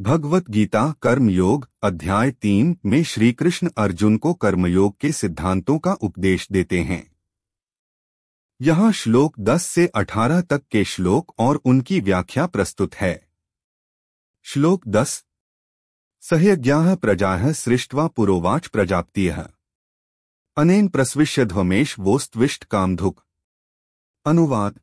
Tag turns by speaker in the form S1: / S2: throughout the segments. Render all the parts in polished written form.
S1: भगवत गीता कर्मयोग अध्याय 3 में श्री कृष्ण अर्जुन को कर्मयोग के सिद्धांतों का उपदेश देते हैं। यहाँ श्लोक 10 से 18 तक के श्लोक और उनकी व्याख्या प्रस्तुत है। श्लोक 10 सहयज्ञाः प्रजाः सृष्ट्वा पुरोवाच प्रजापतिः अनेन प्रस्विष्यध्वमेश वोस्त्विष्ट कामधुक्। अनुवाद।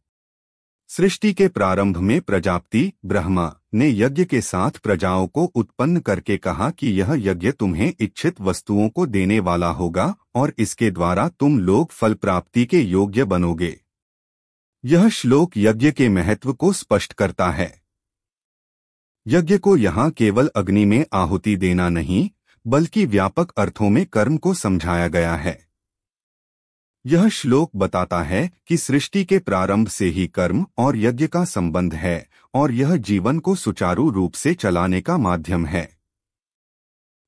S1: सृष्टि के प्रारंभ में प्रजापति ब्रह्मा ने यज्ञ के साथ प्रजाओं को उत्पन्न करके कहा कि यह यज्ञ तुम्हें इच्छित वस्तुओं को देने वाला होगा और इसके द्वारा तुम लोग फल प्राप्ति के योग्य बनोगे। यह श्लोक यज्ञ के महत्व को स्पष्ट करता है। यज्ञ को यहाँ केवल अग्नि में आहुति देना नहीं, बल्कि व्यापक अर्थों में कर्म को समझाया गया है। यह श्लोक बताता है कि सृष्टि के प्रारंभ से ही कर्म और यज्ञ का संबंध है और यह जीवन को सुचारू रूप से चलाने का माध्यम है।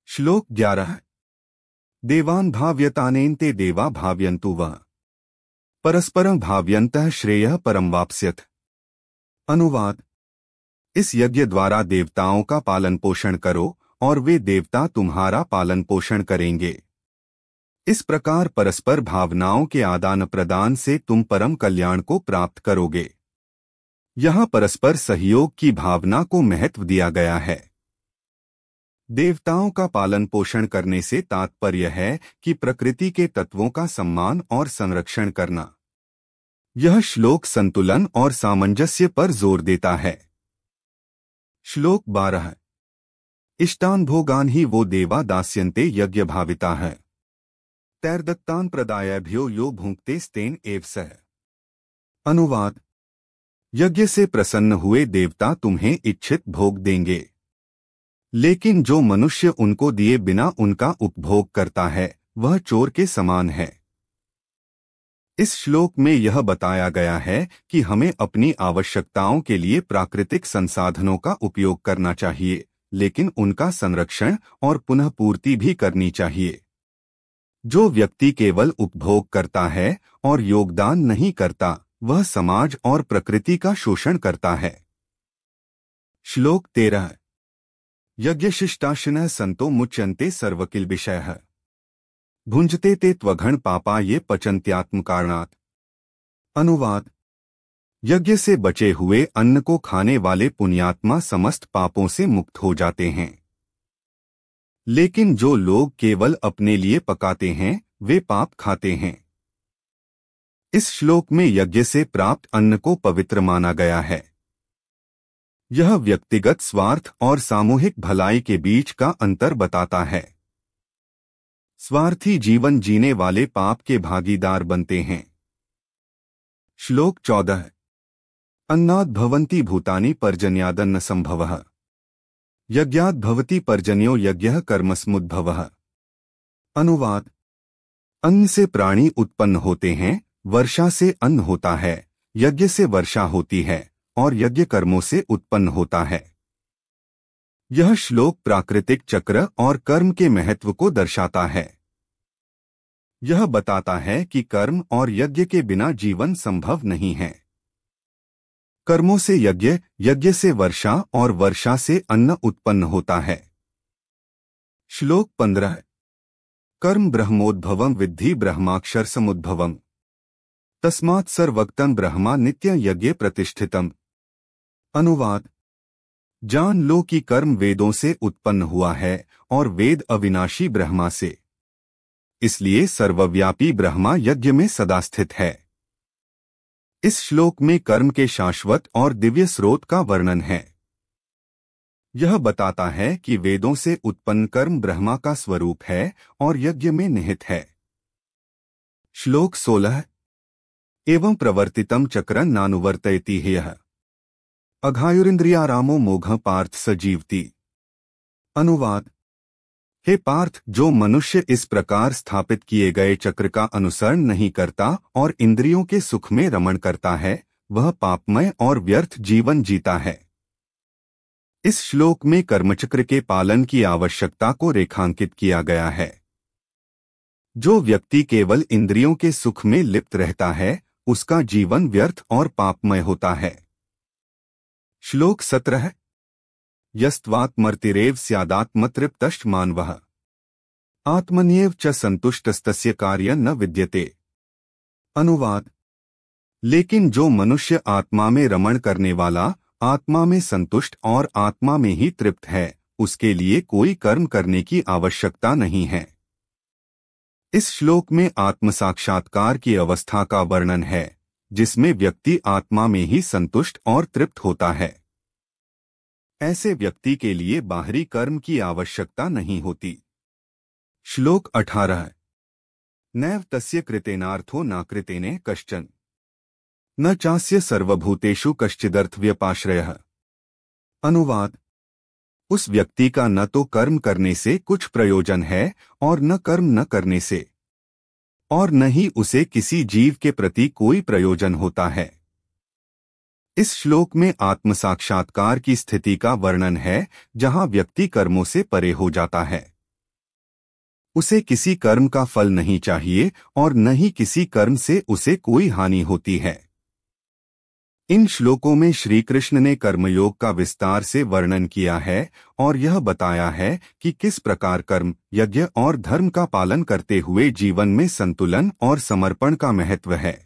S1: श्लोक 11 देवान् भाव्यतानेन ते देवा भाव्यन्तु वः परस्परं भाव्यन्तः श्रेयः परं वाप्स्यथ। अनुवाद। इस यज्ञ द्वारा देवताओं का पालन पोषण करो और वे देवता तुम्हारा पालन पोषण करेंगे। इस प्रकार परस्पर भावनाओं के आदान प्रदान से तुम परम कल्याण को प्राप्त करोगे। यहाँ परस्पर सहयोग की भावना को महत्व दिया गया है। देवताओं का पालन पोषण करने से तात्पर्य है कि प्रकृति के तत्वों का सम्मान और संरक्षण करना। यह श्लोक संतुलन और सामंजस्य पर जोर देता है। श्लोक 12 इष्टान् भोगान् हि वो देवा दास्यन्ते यज्ञ भाविताः तैर्दत्तान् प्रदायभ्यो यो भुङ्क्ते स्तेन एव सः। अनुवाद। यज्ञ से प्रसन्न हुए देवता तुम्हें इच्छित भोग देंगे, लेकिन जो मनुष्य उनको दिए बिना उनका उपभोग करता है वह चोर के समान है। इस श्लोक में यह बताया गया है कि हमें अपनी आवश्यकताओं के लिए प्राकृतिक संसाधनों का उपयोग करना चाहिए, लेकिन उनका संरक्षण और पुनः पूर्ति भी करनी चाहिए। जो व्यक्ति केवल उपभोग करता है और योगदान नहीं करता, वह समाज और प्रकृति का शोषण करता है। श्लोक 13 यज्ञशिष्टाशिनः सन्तो मुच्यन्ते सर्वकिल्बिषयः भुञ्जते ते त्वघ्न पापा ये पचन्त्यात्मकारणात्। अनुवाद। यज्ञ से बचे हुए अन्न को खाने वाले पुण्यात्मा समस्त पापों से मुक्त हो जाते हैं, लेकिन जो लोग केवल अपने लिए पकाते हैं वे पाप खाते हैं। इस श्लोक में यज्ञ से प्राप्त अन्न को पवित्र माना गया है। यह व्यक्तिगत स्वार्थ और सामूहिक भलाई के बीच का अंतर बताता है। स्वार्थी जीवन जीने वाले पाप के भागीदार बनते हैं। श्लोक 14 अन्नाद् भवन्ति भूतानि पर्जन्यादन्न संभवः यज्ञाद् भवति पर्जन्यो यज्ञः कर्मसमुद्भवः। अनुवाद। अन्न से प्राणी उत्पन्न होते हैं, वर्षा से अन्न होता है, यज्ञ से वर्षा होती है और यज्ञ कर्मों से उत्पन्न होता है। यह श्लोक प्राकृतिक चक्र और कर्म के महत्व को दर्शाता है। यह बताता है कि कर्म और यज्ञ के बिना जीवन संभव नहीं है। कर्मों से यज्ञ, यज्ञ से वर्षा और वर्षा से अन्न उत्पन्न होता है। श्लोक 15 कर्म ब्रह्मोद्भवं विद्धि ब्रह्माक्षर समुद्भवम् तस्मात् सर्वगतं ब्रह्मा नित्य यज्ञ प्रतिष्ठितम्। अनुवाद। जान लो कि कर्म वेदों से उत्पन्न हुआ है और वेद अविनाशी ब्रह्मा से, इसलिए सर्वव्यापी ब्रह्मा यज्ञ में सदा स्थित है। इस श्लोक में कर्म के शाश्वत और दिव्य स्रोत का वर्णन है। यह बताता है कि वेदों से उत्पन्न कर्म ब्रह्मा का स्वरूप है और यज्ञ में निहित है। श्लोक 16 एवं प्रवर्तितं चक्रं नानुवर्तयति ह्यः अघायुरिन्द्रियारामो मोघः पार्थ स जीवति। अनुवाद। हे पार्थ, जो मनुष्य इस प्रकार स्थापित किए गए चक्र का अनुसरण नहीं करता और इंद्रियों के सुख में रमण करता है, वह पापमय और व्यर्थ जीवन जीता है। इस श्लोक में कर्मचक्र के पालन की आवश्यकता को रेखांकित किया गया है। जो व्यक्ति केवल इंद्रियों के सुख में लिप्त रहता है, उसका जीवन व्यर्थ और पापमय होता है। श्लोक 17 यस्त्वात्मर्तिरेव स्यादात्मतृप्तश्च मानवः आत्मन्येव च संतुष्टस्तस्य कार्य न विद्यते। अनुवाद। लेकिन जो मनुष्य आत्मा में रमण करने वाला, आत्मा में संतुष्ट और आत्मा में ही तृप्त है, उसके लिए कोई कर्म करने की आवश्यकता नहीं है। इस श्लोक में आत्म साक्षात्कार की अवस्था का वर्णन है, जिसमें व्यक्ति आत्मा में ही संतुष्ट और तृप्त होता है। ऐसे व्यक्ति के लिए बाहरी कर्म की आवश्यकता नहीं होती। श्लोक 18। नैव तस्य कृतेनार्थो न कृतेने कश्चन न चास्य सर्वभूतेषु कश्चिदर्थव्यपाश्रयः। अनुवाद। उस व्यक्ति का न तो कर्म करने से कुछ प्रयोजन है और न कर्म न करने से, और न ही उसे किसी जीव के प्रति कोई प्रयोजन होता है। इस श्लोक में आत्म साक्षात्कार की स्थिति का वर्णन है, जहां व्यक्ति कर्मों से परे हो जाता है। उसे किसी कर्म का फल नहीं चाहिए और न ही किसी कर्म से उसे कोई हानि होती है। इन श्लोकों में श्री कृष्ण ने कर्मयोग का विस्तार से वर्णन किया है और यह बताया है कि किस प्रकार कर्म, यज्ञ और धर्म का पालन करते हुए जीवन में संतुलन और समर्पण का महत्व है।